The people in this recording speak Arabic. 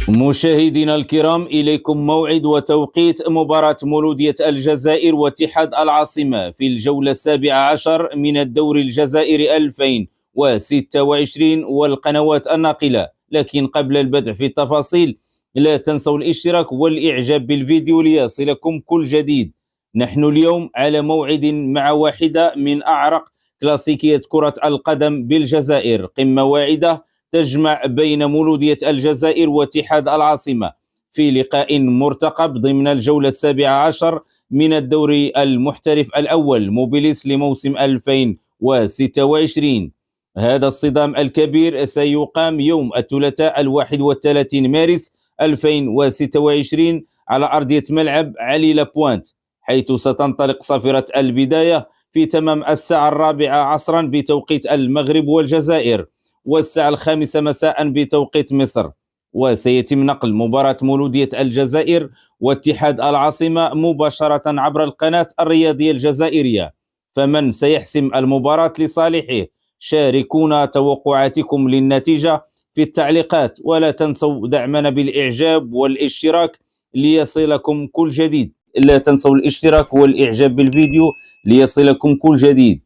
مشاهدينا الكرام، إليكم موعد وتوقيت مباراة مولودية الجزائر واتحاد العاصمة في الجولة 17 من الدوري الجزائري 2026 والقنوات الناقلة. لكن قبل البدء في التفاصيل، لا تنسوا الاشتراك والإعجاب بالفيديو ليصلكم كل جديد. نحن اليوم على موعد مع واحدة من أعرق كلاسيكية كرة القدم بالجزائر، قمة واعدة تجمع بين مولودية الجزائر واتحاد العاصمة في لقاء مرتقب ضمن الجولة 17 من الدوري المحترف الأول موبيليس لموسم 2026. هذا الصدام الكبير سيقام يوم الثلاثاء 31 مارس 2026 على أرضية ملعب علي لابوانت، حيث ستنطلق صافرة البداية في تمام الساعة 4 عصرا بتوقيت المغرب والجزائر، والساعة 5 مساء بتوقيت مصر. وسيتم نقل مباراة مولودية الجزائر واتحاد العاصمة مباشرة عبر القناة الرياضية الجزائرية. فمن سيحسم المباراة لصالحه؟ شاركونا توقعاتكم للنتيجة في التعليقات، ولا تنسوا دعمنا بالإعجاب والاشتراك ليصلكم كل جديد. لا تنسوا الاشتراك والإعجاب بالفيديو ليصلكم كل جديد.